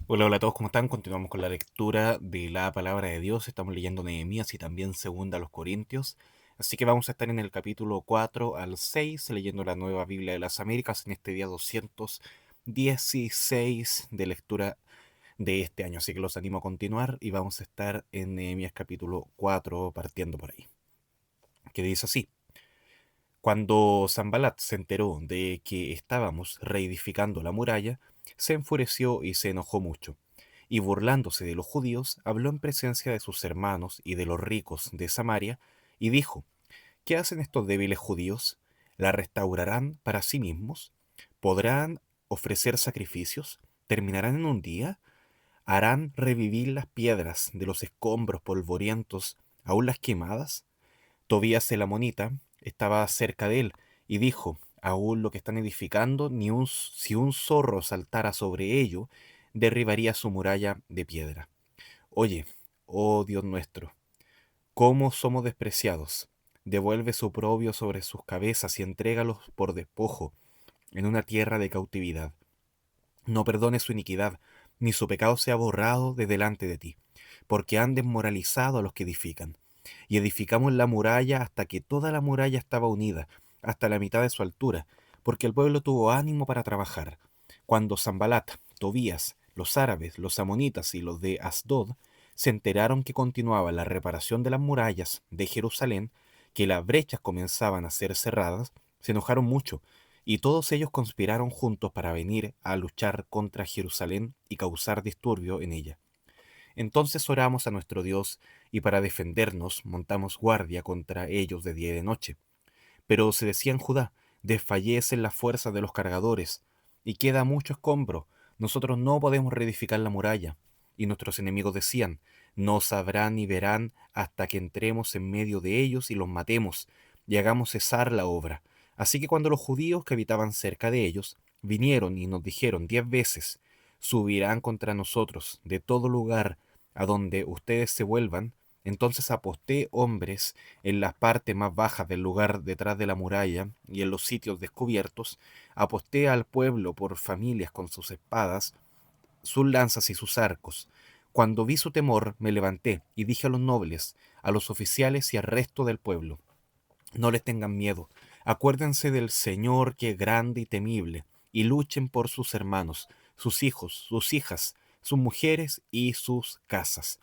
Hola, hola a todos, ¿cómo están? Continuamos con la lectura de la palabra de Dios. Estamos leyendo Nehemías y también Segunda a los Corintios. Así que vamos a estar en el capítulo 4 al 6, leyendo la Nueva Biblia de las Américas en este día 216 de lectura de este año. Así que los animo a continuar y vamos a estar en Nehemías capítulo 4, partiendo por ahí. Que dice así: Cuando Sanbalat se enteró de que estábamos reedificando la muralla, se enfureció y se enojó mucho, y burlándose de los judíos, habló en presencia de sus hermanos y de los ricos de Samaria, y dijo: ¿Qué hacen estos débiles judíos? ¿La restaurarán para sí mismos? ¿Podrán ofrecer sacrificios? ¿Terminarán en un día? ¿Harán revivir las piedras de los escombros polvorientos, aún las quemadas? Tobías el amonita estaba cerca de él y dijo: Aún lo que están edificando, si un zorro saltara sobre ello, derribaría su muralla de piedra. Oye, oh Dios nuestro, cómo somos despreciados. Devuelve su oprobio sobre sus cabezas y entrégalos por despojo en una tierra de cautividad. No perdones su iniquidad, ni su pecado sea borrado de delante de ti, porque han desmoralizado a los que edifican. Y edificamos la muralla hasta que toda la muralla estaba unida, hasta la mitad de su altura, porque el pueblo tuvo ánimo para trabajar. Cuando Zambalat, Tobías, los árabes, los amonitas y los de Asdod se enteraron que continuaba la reparación de las murallas de Jerusalén, que las brechas comenzaban a ser cerradas, se enojaron mucho y todos ellos conspiraron juntos para venir a luchar contra Jerusalén y causar disturbio en ella. Entonces oramos a nuestro Dios y para defendernos montamos guardia contra ellos de día y de noche. Pero se decía en Judá: desfallecen las fuerzas de los cargadores y queda mucho escombro. Nosotros no podemos reedificar la muralla. Y nuestros enemigos decían: no sabrán ni verán hasta que entremos en medio de ellos y los matemos y hagamos cesar la obra. Así que cuando los judíos que habitaban cerca de ellos vinieron y nos dijeron 10 veces: subirán contra nosotros de todo lugar a donde ustedes se vuelvan, entonces aposté hombres en las partes más bajas del lugar detrás de la muralla y en los sitios descubiertos, aposté al pueblo por familias con sus espadas, sus lanzas y sus arcos. Cuando vi su temor, me levanté y dije a los nobles, a los oficiales y al resto del pueblo: no les tengan miedo, acuérdense del Señor que es grande y temible, y luchen por sus hermanos, sus hijos, sus hijas, sus mujeres y sus casas.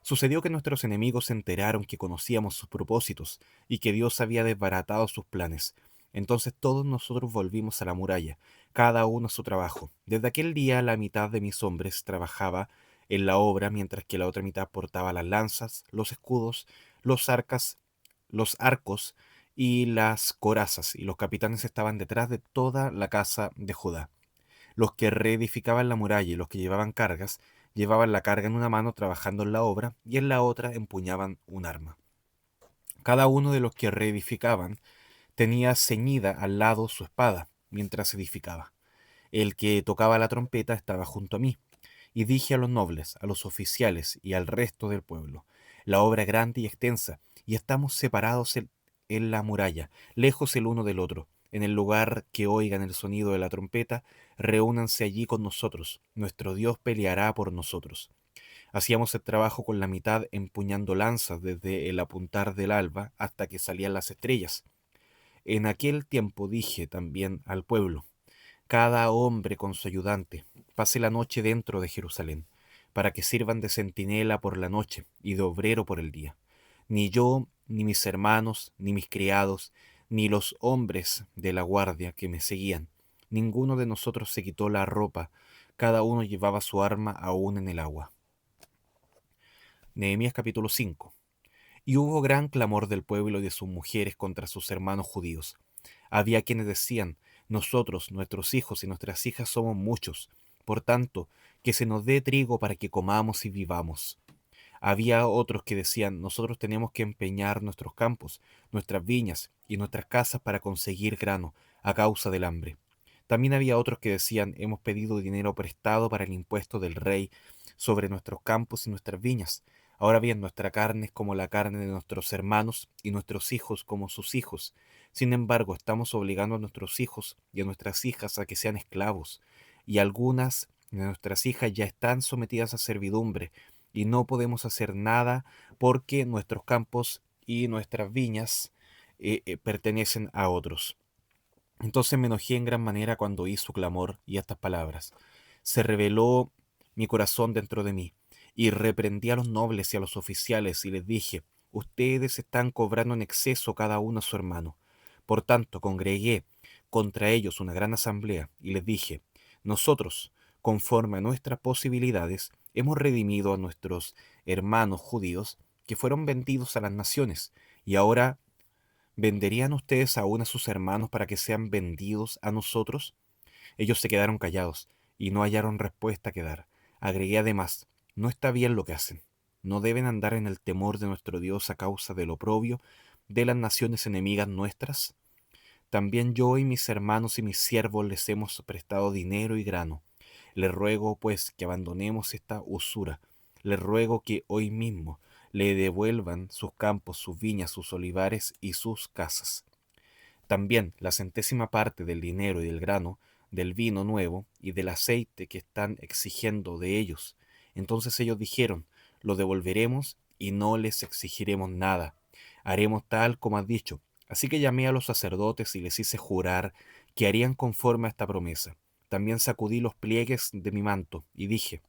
Sucedió que nuestros enemigos se enteraron que conocíamos sus propósitos y que Dios había desbaratado sus planes. Entonces todos nosotros volvimos a la muralla, cada uno a su trabajo. Desde aquel día la mitad de mis hombres trabajaba en la obra, mientras que la otra mitad portaba las lanzas, los escudos, los arcas, los arcos y las corazas, y los capitanes estaban detrás de toda la casa de Judá. Los que reedificaban la muralla y los que llevaban cargas, llevaban la carga en una mano trabajando en la obra y en la otra empuñaban un arma. Cada uno de los que reedificaban tenía ceñida al lado su espada mientras edificaba. El que tocaba la trompeta estaba junto a mí, y dije a los nobles, a los oficiales y al resto del pueblo: la obra es grande y extensa, y estamos separados en la muralla, lejos el uno del otro. En el lugar que oigan el sonido de la trompeta, reúnanse allí con nosotros. Nuestro Dios peleará por nosotros. Hacíamos el trabajo con la mitad empuñando lanzas desde el apuntar del alba hasta que salían las estrellas. En aquel tiempo dije también al pueblo: cada hombre con su ayudante pase la noche dentro de Jerusalén, para que sirvan de centinela por la noche y de obrero por el día. Ni yo, ni mis hermanos, ni mis criados, ni los hombres de la guardia que me seguían, ninguno de nosotros se quitó la ropa, cada uno llevaba su arma aún en el agua. Nehemías capítulo 5. Y hubo gran clamor del pueblo y de sus mujeres contra sus hermanos judíos. Había quienes decían: nosotros, nuestros hijos y nuestras hijas somos muchos, por tanto, que se nos dé trigo para que comamos y vivamos. Había otros que decían: nosotros tenemos que empeñar nuestros campos, nuestras viñas y nuestras casas para conseguir grano, a causa del hambre. También había otros que decían: hemos pedido dinero prestado para el impuesto del rey sobre nuestros campos y nuestras viñas. Ahora bien, nuestra carne es como la carne de nuestros hermanos y nuestros hijos como sus hijos. Sin embargo, estamos obligando a nuestros hijos y a nuestras hijas a que sean esclavos, y algunas nuestras hijas ya están sometidas a servidumbre y no podemos hacer nada porque nuestros campos y nuestras viñas pertenecen a otros. Entonces me enojé en gran manera cuando oí su clamor y estas palabras. Se reveló mi corazón dentro de mí, y reprendí a los nobles y a los oficiales, y les dije, ustedes están cobrando en exceso cada uno a su hermano. Por tanto, congregué contra ellos una gran asamblea, y les dije, nosotros, conforme a nuestras posibilidades, hemos redimido a nuestros hermanos judíos que fueron vendidos a las naciones, y ahora ¿venderían ustedes aún a sus hermanos para que sean vendidos a nosotros? Ellos se quedaron callados y no hallaron respuesta que dar. Agregué además, no está bien lo que hacen. No deben andar en el temor de nuestro Dios a causa del oprobio de las naciones enemigas nuestras. También yo y mis hermanos y mis siervos les hemos prestado dinero y grano. Les ruego, pues, que abandonemos esta usura. Les ruego que hoy mismo le devuelvan sus campos, sus viñas, sus olivares y sus casas. También la centésima parte del dinero y del grano, del vino nuevo y del aceite que están exigiendo de ellos. Entonces ellos dijeron, lo devolveremos y no les exigiremos nada. Haremos tal como has dicho. Así que llamé a los sacerdotes y les hice jurar que harían conforme a esta promesa. También sacudí los pliegues de mi manto y dije,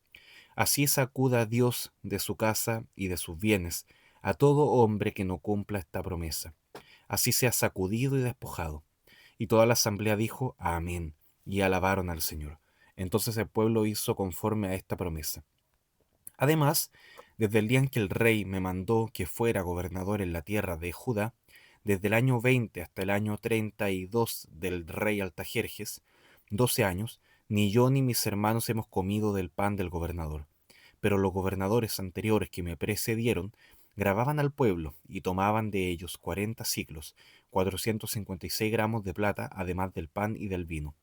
así sacuda Dios de su casa y de sus bienes a todo hombre que no cumpla esta promesa. Así sea sacudido y despojado. Y toda la asamblea dijo, amén, y alabaron al Señor. Entonces el pueblo hizo conforme a esta promesa. Además, desde el día en que el rey me mandó que fuera gobernador en la tierra de Judá, desde el año 20 hasta el año 32 del rey Altajerjes, 12 años, ni yo ni mis hermanos hemos comido del pan del gobernador. Pero los gobernadores anteriores que me precedieron grababan al pueblo y tomaban de ellos 40 siclos, 456 gramos de plata, además del pan y del vino.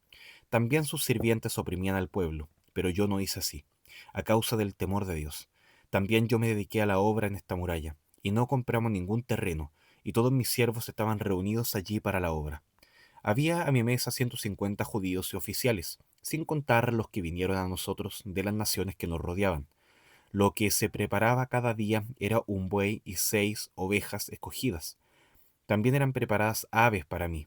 También sus sirvientes oprimían al pueblo, pero yo no hice así, a causa del temor de Dios. También yo me dediqué a la obra en esta muralla, y no compramos ningún terreno, y todos mis siervos estaban reunidos allí para la obra. Había a mi mesa 150 judíos y oficiales, sin contar los que vinieron a nosotros de las naciones que nos rodeaban. Lo que se preparaba cada día era un buey y 6 ovejas escogidas. También eran preparadas aves para mí.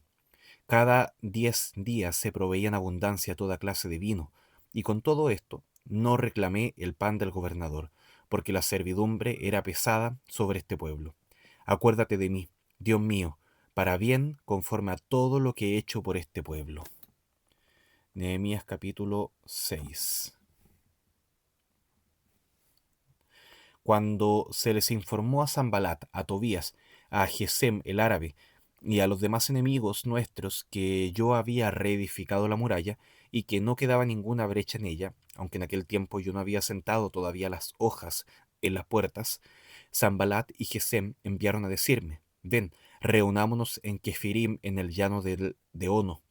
Cada 10 días se proveía en abundancia toda clase de vino, y con todo esto no reclamé el pan del gobernador, porque la servidumbre era pesada sobre este pueblo. Acuérdate de mí, Dios mío, para bien conforme a todo lo que he hecho por este pueblo. Nehemías capítulo 6. Cuando se les informó a Sanbalat, a Tobías, a Gesem el árabe y a los demás enemigos nuestros que yo había reedificado la muralla y que no quedaba ninguna brecha en ella, aunque en aquel tiempo yo no había sentado todavía las hojas en las puertas, Sanbalat y Gesem enviaron a decirme, ven, reunámonos en Kefirim en el llano de Ono.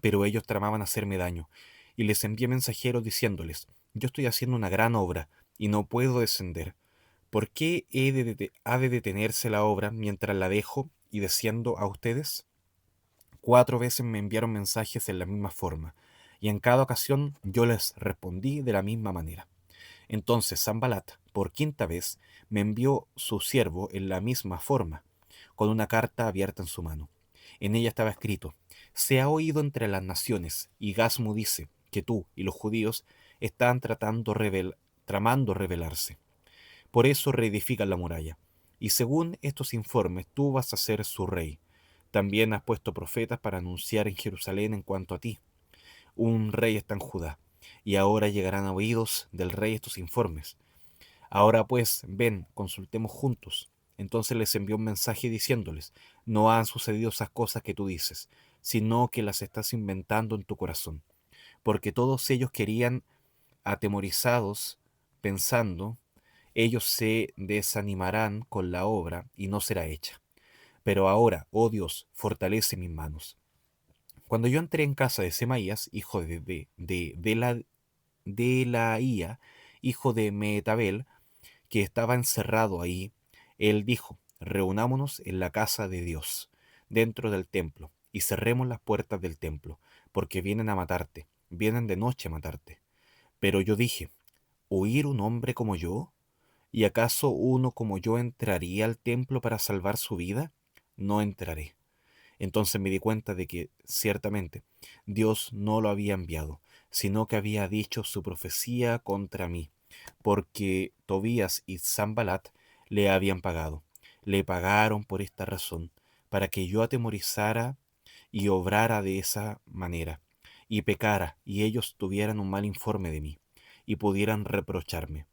Pero ellos tramaban hacerme daño, y les envié mensajeros diciéndoles, yo estoy haciendo una gran obra, y no puedo descender. ¿Por qué ha de detenerse la obra mientras la dejo y desciendo a ustedes? 4 veces me enviaron mensajes en la misma forma, y en cada ocasión yo les respondí de la misma manera. Entonces Sanbalat, por quinta vez, me envió su siervo en la misma forma, con una carta abierta en su mano. En ella estaba escrito, se ha oído entre las naciones, y Gasmu dice que tú y los judíos están tramando rebelarse. Por eso reedifican la muralla. Y según estos informes, tú vas a ser su rey. También has puesto profetas para anunciar en Jerusalén en cuanto a ti. Un rey está en Judá, y ahora llegarán a oídos del rey estos informes. Ahora pues, ven, consultemos juntos. Entonces les envió un mensaje diciéndoles, no han sucedido esas cosas que tú dices, sino que las estás inventando en tu corazón. Porque todos ellos querían, atemorizados, pensando, ellos se desanimarán con la obra y no será hecha. Pero ahora, oh Dios, fortalece mis manos. Cuando yo entré en casa de Semaías, hijo de Delaía, hijo de Mehetabel, que estaba encerrado ahí, él dijo, reunámonos en la casa de Dios, dentro del templo, y cerremos las puertas del templo, porque vienen a matarte, vienen de noche a matarte. Pero yo dije, ¿oír un hombre como yo? ¿Y acaso uno como yo entraría al templo para salvar su vida? No entraré. Entonces me di cuenta de que, ciertamente, Dios no lo había enviado, sino que había dicho su profecía contra mí, porque Tobías y Sanbalat le habían pagado. Le pagaron por esta razón, para que yo atemorizara y obrara de esa manera, y pecara, y ellos tuvieran un mal informe de mí, y pudieran reprocharme.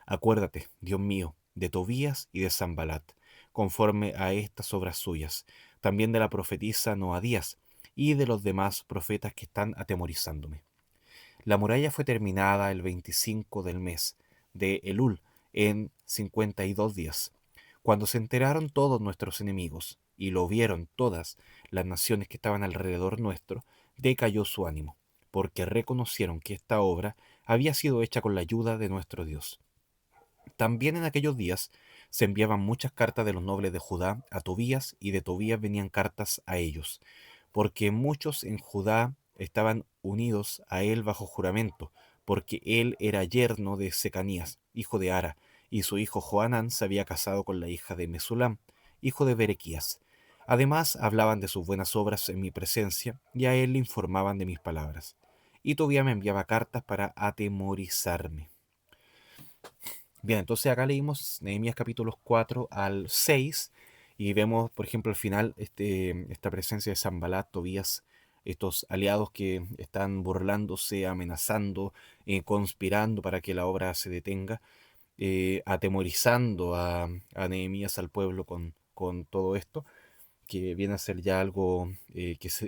Acuérdate, Dios mío, de Tobías y de Sanbalat, conforme a estas obras suyas, también de la profetisa Noadías y de los demás profetas que están atemorizándome. La muralla fue terminada el 25 del mes de Elul en 52 días. Cuando se enteraron todos nuestros enemigos y lo vieron todas las naciones que estaban alrededor nuestro, decayó su ánimo, porque reconocieron que esta obra había sido hecha con la ayuda de nuestro Dios. También en aquellos días se enviaban muchas cartas de los nobles de Judá a Tobías, y de Tobías venían cartas a ellos, porque muchos en Judá estaban unidos a él bajo juramento, porque él era yerno de Secanías, hijo de Ara, y su hijo Joanán se había casado con la hija de Mesulam, hijo de Berequías. Además hablaban de sus buenas obras en mi presencia, y a él le informaban de mis palabras. Y Tobías me enviaba cartas para atemorizarme. Bien, entonces acá leímos Nehemías capítulos 4 al 6 y vemos, por ejemplo, al final esta presencia de Sanbalat, Tobías, estos aliados que están burlándose, amenazando, conspirando para que la obra se detenga, atemorizando a Nehemías, al pueblo, con todo esto, que viene a ser ya algo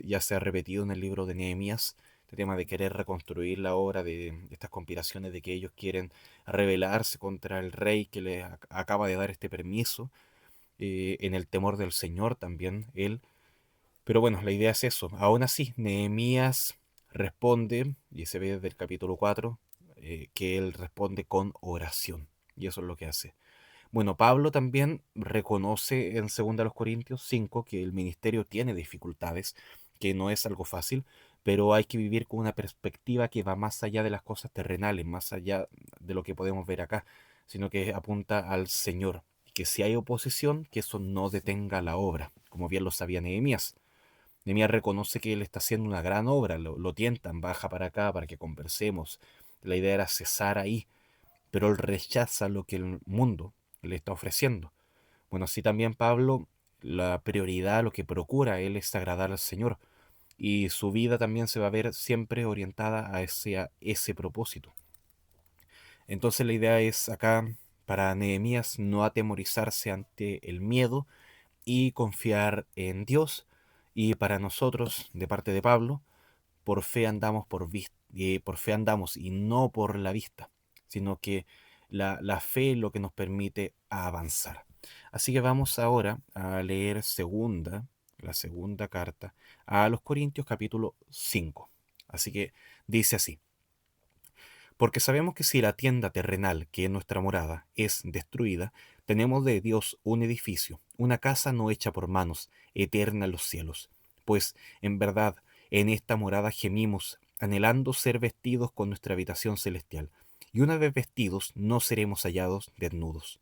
ya se ha repetido en el libro de Nehemías, este tema de querer reconstruir la obra, de estas conspiraciones de que ellos quieren rebelarse contra el rey que les acaba de dar este permiso, en el temor del Señor también él. Pero bueno, la idea es eso. Aún así, Nehemías responde, y se ve desde el capítulo 4, que él responde con oración, y eso es lo que hace. Bueno, Pablo también reconoce en 2 Corintios 5 que el ministerio tiene dificultades, que no es algo fácil, pero hay que vivir con una perspectiva que va más allá de las cosas terrenales, más allá de lo que podemos ver acá, sino que apunta al Señor. Que si hay oposición, que eso no detenga la obra, como bien lo sabía Nehemías. Nehemías reconoce que él está haciendo una gran obra, lo tientan, baja para acá para que conversemos. La idea era cesar ahí, pero él rechaza lo que el mundo le está ofreciendo. Bueno, así también Pablo, la prioridad, lo que procura él es agradar al Señor, y su vida también se va a ver siempre orientada a ese propósito. Entonces la idea es acá para Nehemías no atemorizarse ante el miedo y confiar en Dios, y para nosotros, de parte de Pablo, por fe andamos por fe andamos y no por la vista, sino que la fe es lo que nos permite avanzar. Así que vamos ahora a leer la segunda carta a los Corintios capítulo 5. Así que dice así: porque sabemos que si la tienda terrenal, que es nuestra morada, es destruida, tenemos de Dios un edificio, una casa no hecha por manos, eterna en los cielos. Pues, en verdad, en esta morada gemimos, anhelando ser vestidos con nuestra habitación celestial. Y una vez vestidos, no seremos hallados desnudos.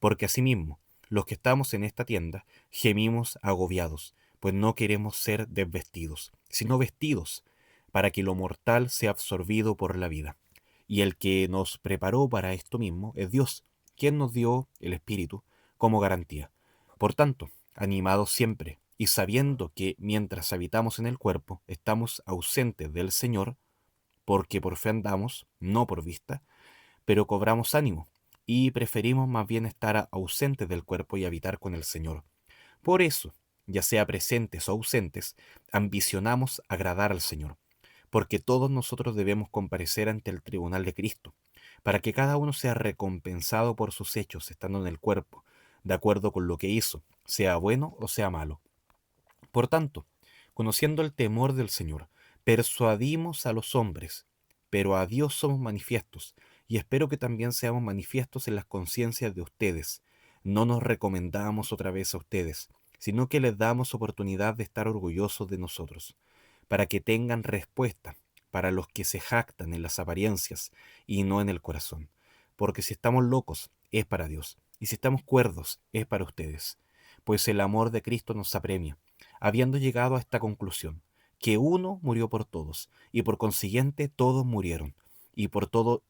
Porque asimismo, los que estamos en esta tienda, gemimos agobiados, pues no queremos ser desvestidos, sino vestidos, para que lo mortal sea absorbido por la vida. Y el que nos preparó para esto mismo es Dios, quien nos dio el Espíritu como garantía. Por tanto, animados siempre y sabiendo que mientras habitamos en el cuerpo estamos ausentes del Señor, porque por fe andamos, no por vista, pero cobramos ánimo y preferimos más bien estar ausentes del cuerpo y habitar con el Señor. Por eso, ya sea presentes o ausentes, ambicionamos agradar al Señor, porque todos nosotros debemos comparecer ante el tribunal de Cristo, para que cada uno sea recompensado por sus hechos estando en el cuerpo, de acuerdo con lo que hizo, sea bueno o sea malo. Por tanto, conociendo el temor del Señor, persuadimos a los hombres, pero a Dios somos manifiestos, y espero que también seamos manifiestos en las conciencias de ustedes. No nos recomendamos otra vez a ustedes, sino que les damos oportunidad de estar orgullosos de nosotros, para que tengan respuesta, para los que se jactan en las apariencias y no en el corazón. Porque si estamos locos, es para Dios, y si estamos cuerdos, es para ustedes. Pues el amor de Cristo nos apremia, habiendo llegado a esta conclusión, que uno murió por todos, y por consiguiente todos murieron, y por todos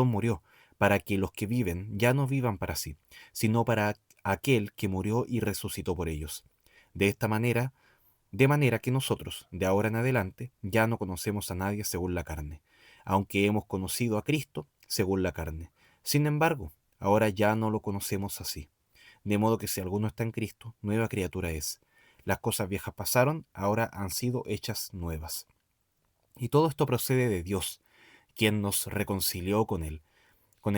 murió, para que los que viven ya no vivan para sí, sino para aquel que murió y resucitó por ellos. De esta manera, de manera que nosotros, de ahora en adelante, ya no conocemos a nadie según la carne, aunque hemos conocido a Cristo según la carne. Sin embargo, ahora ya no lo conocemos así. De modo que si alguno está en Cristo, nueva criatura es. Las cosas viejas pasaron, ahora han sido hechas nuevas. Y todo esto procede de Dios, quien nos reconcilió con él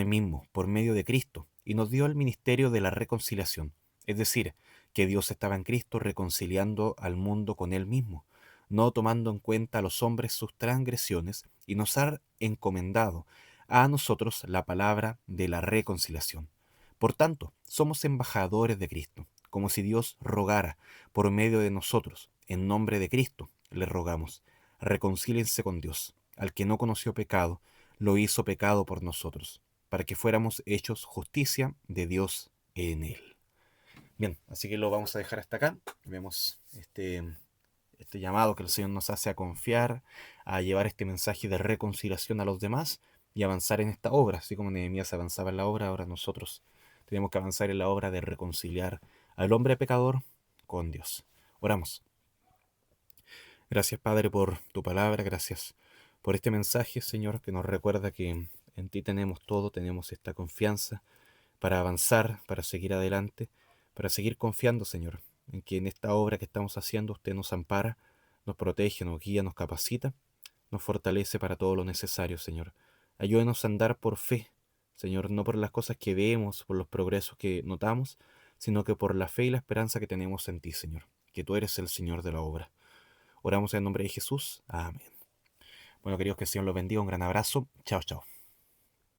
mismo, por medio de Cristo, y nos dio el ministerio de la reconciliación. Es decir, que Dios estaba en Cristo reconciliando al mundo con él mismo, no tomando en cuenta a los hombres sus transgresiones, y nos ha encomendado a nosotros la palabra de la reconciliación. Por tanto, somos embajadores de Cristo, como si Dios rogara por medio de nosotros. En nombre de Cristo le rogamos, reconcíliense con Dios. Al que no conoció pecado, lo hizo pecado por nosotros, para que fuéramos hechos justicia de Dios en él. Bien, así que lo vamos a dejar hasta acá. Vemos este llamado que el Señor nos hace a confiar, a llevar este mensaje de reconciliación a los demás y avanzar en esta obra. Así como Nehemías avanzaba en la obra, ahora nosotros tenemos que avanzar en la obra de reconciliar al hombre pecador con Dios. Oramos. Gracias, Padre, por tu palabra, gracias por este mensaje, Señor, que nos recuerda que en ti tenemos todo, tenemos esta confianza para avanzar, para seguir adelante, para seguir confiando, Señor, en que en esta obra que estamos haciendo usted nos ampara, nos protege, nos guía, nos capacita, nos fortalece para todo lo necesario, Señor. Ayúdenos a andar por fe, Señor, no por las cosas que vemos, por los progresos que notamos, sino que por la fe y la esperanza que tenemos en ti, Señor, que tú eres el Señor de la obra. Oramos en el nombre de Jesús. Amén. Bueno, queridos, que el Señor los bendiga. Un gran abrazo. Chao, chao.